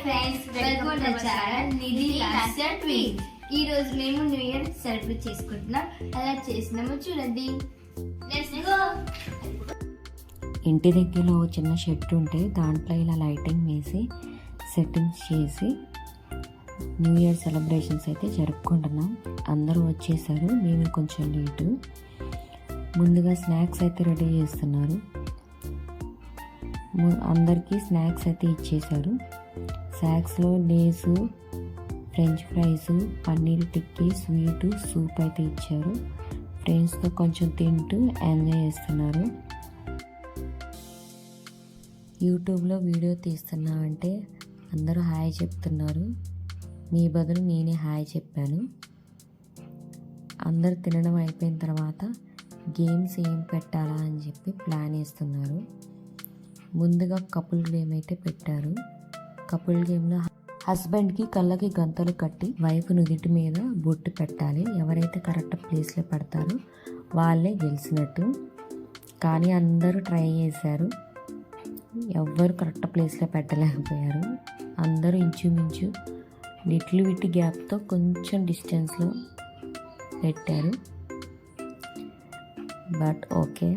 Friends, welcome to our channel Nidhi Lasya tween. ఈ రోజు మేము న్యూ ఇయర్ సెలబ్రేట్ చేసుకుంటున్నాం. అలా చేసినామో చూడండి. Let's go. ఇంటి దగ్గరలో చిన్న షెడ్ ఉంటే దాంట్లో ఇలా లైటింగ్ వేసి సెట్టింగ్స్ చేసి న్యూ ఇయర్ సెలబ్రేషన్స్ అయితే జరుపుకుంటున్నాం. అందరూ వచ్చేసారు, మేము కొంచెం లేటు. ముందుగా స్నాక్స్ అయితే రెడీ చేస్తున్నారు. అందరికీ స్నాక్స్ అయితే ఇచ్చేశారు. స్నాక్స్లో లేసు, ఫ్రెంచ్ ఫ్రైస్, పన్నీర్ టిక్కీ, స్వీటు, సూప్ అయితే ఇచ్చారు. ఫ్రెండ్స్తో కొంచెం తింటూ ఎంజాయ్ చేస్తున్నారు. యూట్యూబ్లో వీడియో తీస్తున్నా అంటే అందరూ హాయ్ చెప్తున్నారు. మీ బదులు నేనే హాయ్ చెప్పాను. అందరు తినడం అయిపోయిన తర్వాత గేమ్స్ ఏం పెట్టాలా అని చెప్పి ప్లాన్ వేస్తున్నారు. ముందుగా కపుల్ గేమ్ అయితే పెట్టారు. కపుల్ గేమ్లో హస్బెండ్కి కళ్ళకి గంతలు కట్టి వైఫ్ నుదిటి మీద బొట్టు పెట్టాలి. ఎవరైతే కరెక్ట్ ప్లేస్లో పెడతారో వాళ్ళే గెలిచినట్టు. కానీ అందరూ ట్రై చేశారు, ఎవ్వరు కరెక్ట్ ప్లేస్లో పెట్టలేకపోయారు. అందరూ ఇంచుమించు లిటిల్ విట్ గ్యాప్తో కొంచెం డిస్టెన్స్లో పెట్టారు. But okay.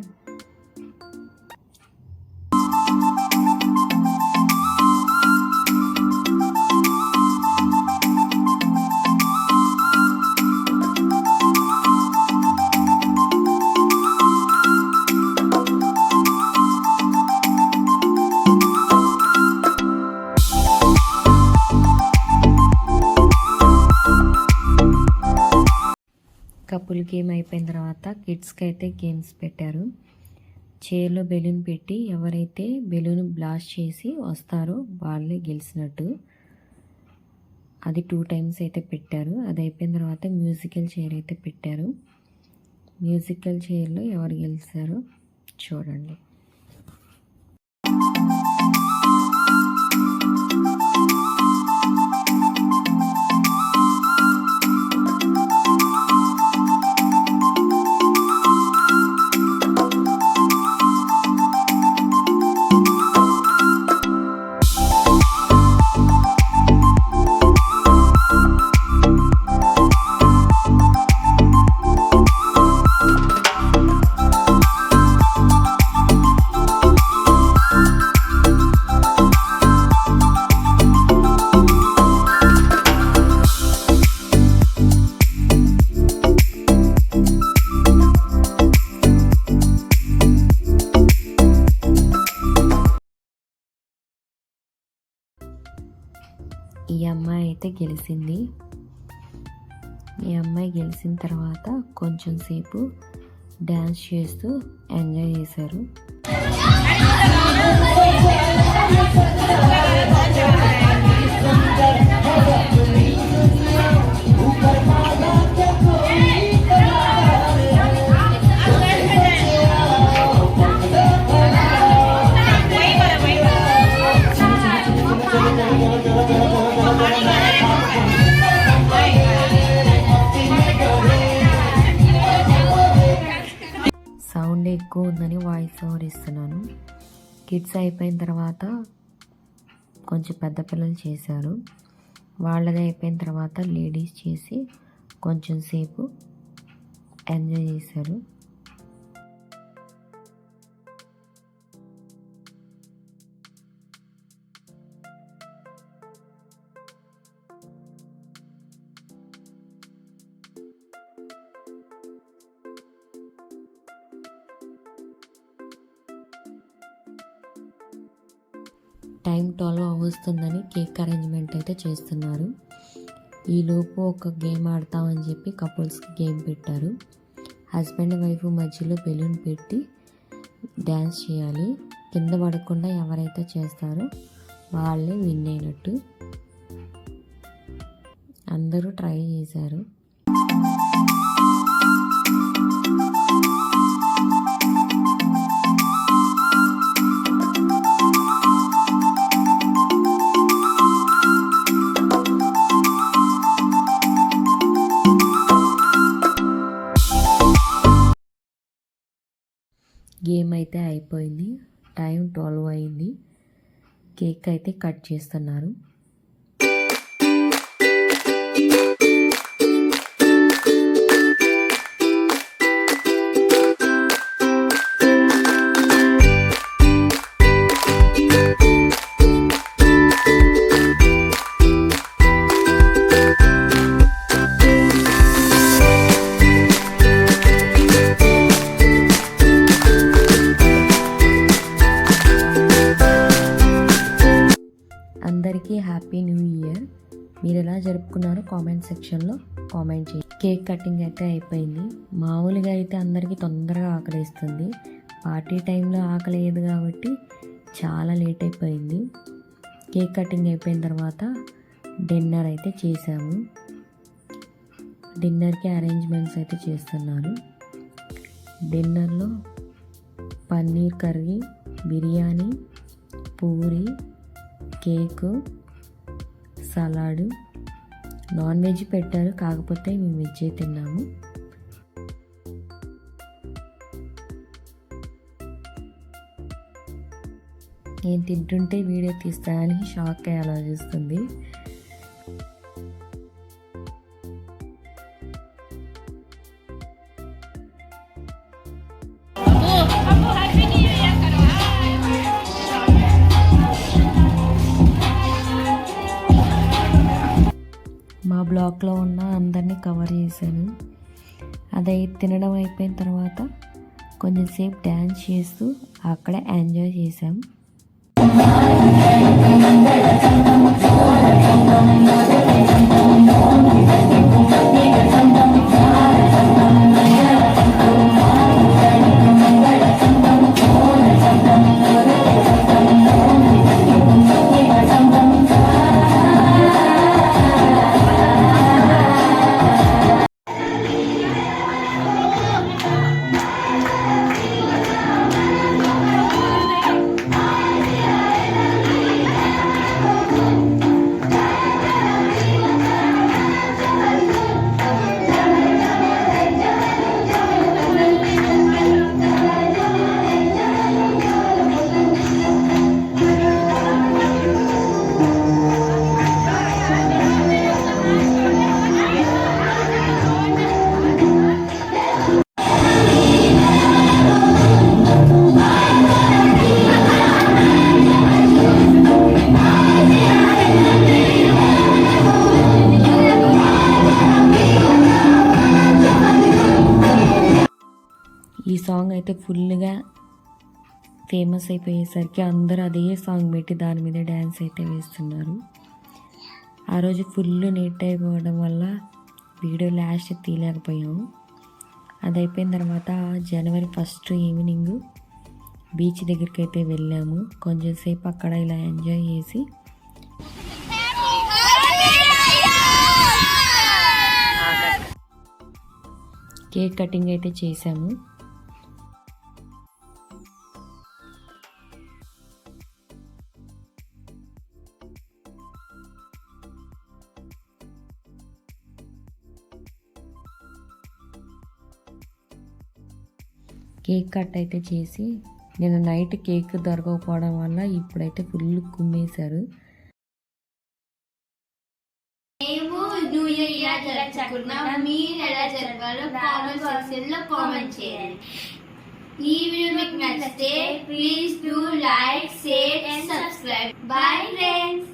కపుల్ గేమ్ అయిపోయిన తర్వాత కిడ్స్కి అయితే గేమ్స్ పెట్టారు. చైర్లో బెలూన్ పెట్టి ఎవరైతే బెలూన్ బ్లాస్ట్ చేసి వస్తారో వాళ్ళే గెలిచినట్టు. అది 2 times అయితే పెట్టారు. అది అయిపోయిన తర్వాత మ్యూజికల్ చైర్ అయితే పెట్టారు. మ్యూజికల్ చైర్లో ఎవరు గెలిచారో చూడండి. ఈ అమ్మాయి అయితే గెలిచింది. ఈ అమ్మాయి గెలిచిన తర్వాత కొంచెం సేపు డ్యాన్స్ చేస్తూ ఎంజాయ్ చేశారు. సౌండ్ ఎక్కువ ఉందని వాయిస్ ఓవర్ ఇస్తున్నాను. కిడ్స్ అయిపోయిన తర్వాత కొంచెం పెద్ద పిల్లలు చేశారు. వాళ్ళది అయిపోయిన తర్వాత లేడీస్ చేసి కొంచెం సేపు ఎంజాయ్ చేశారు. టైం 12 అవుతుందని కేక్ అరేంజ్మెంట్ అయితే చేస్తున్నారు. ఈలోపు ఒక గేమ్ ఆడతామని చెప్పి కపుల్స్కి గేమ్ పెట్టారు. హస్బెండ్ వైఫ్ మధ్యలో బెలూన్ పెట్టి డ్యాన్స్ చేయాలి. కింద పడకుండా ఎవరైతే చేస్తారో వాళ్ళే విన్ అయినట్టు. అందరూ ట్రై చేశారు. గేమ్ అయితే అయిపోయింది. టైం 12 అయింది. కేక్ అయితే కట్ చేస్తున్నారు. New year. మీరు ఎలా జరుపుకున్నారో కామెంట్ సెక్షన్లో కామెంట్ చేయండి. కేక్ కటింగ్ అయితే అయిపోయింది. మామూలుగా అయితే అందరికీ తొందరగా ఆకలిస్తుంది. పార్టీ టైంలో ఆకలేదు కాబట్టి చాలా లేట్ అయిపోయింది. కేక్ కటింగ్ అయిపోయిన తర్వాత డిన్నర్ అయితే చేసాము. డిన్నర్కి అరేంజ్మెంట్స్ అయితే చేస్తున్నారు. డిన్నర్లో paneer curry, biryani, puri, cake, salad, non veg పెట్టారు. కాకపోతే మేము వెజ్జే తిన్నాము. నేను తింటుంటే వీడియో తీస్తానని షాక్ అయ్యి ఆలోచిస్తుంది. మా బ్లాక్లో ఉన్న అందరినీ కవర్ చేశాను. అదే తినడం అయిపోయిన తర్వాత కొంచెంసేపు డ్యాన్స్ చేస్తూ అక్కడే ఎంజాయ్ చేసాం. ఈ సాంగ్ అయితే ఫుల్గా ఫేమస్ అయిపోయేసరికి అందరూ అదే సాంగ్ పెట్టి దాని మీద డ్యాన్స్ అయితే వేస్తున్నారు. ఆ రోజు ఫుల్ నీట్ అయిపోవడం వల్ల వీడియో లాస్ట్ తీయలేకపోయాము. అది అయిపోయిన తర్వాత జనవరి 1 ఈవినింగ్ బీచ్ దగ్గరికి అయితే వెళ్ళాము. కొంచెంసేపు అక్కడ ఇలా ఎంజాయ్ చేసి కేక్ కటింగ్ అయితే చేసాము. కేక్ కట్ అయితే చేసి నేను నైట్ కేక్ దొరకకపోవడం వల్ల ఇప్పుడైతే ఫుల్ కుమ్మేశారు. మేము న్యూ ఇయర్ ఇలా జరుపుకున్నాం. మీరు ఎలా జరపాలో కామెంట్ సెక్షన్ లో కామెంట్ చేయండి. ఈ వీడియో మీకు నచ్చితే please do like, share and subscribe. Bye friends.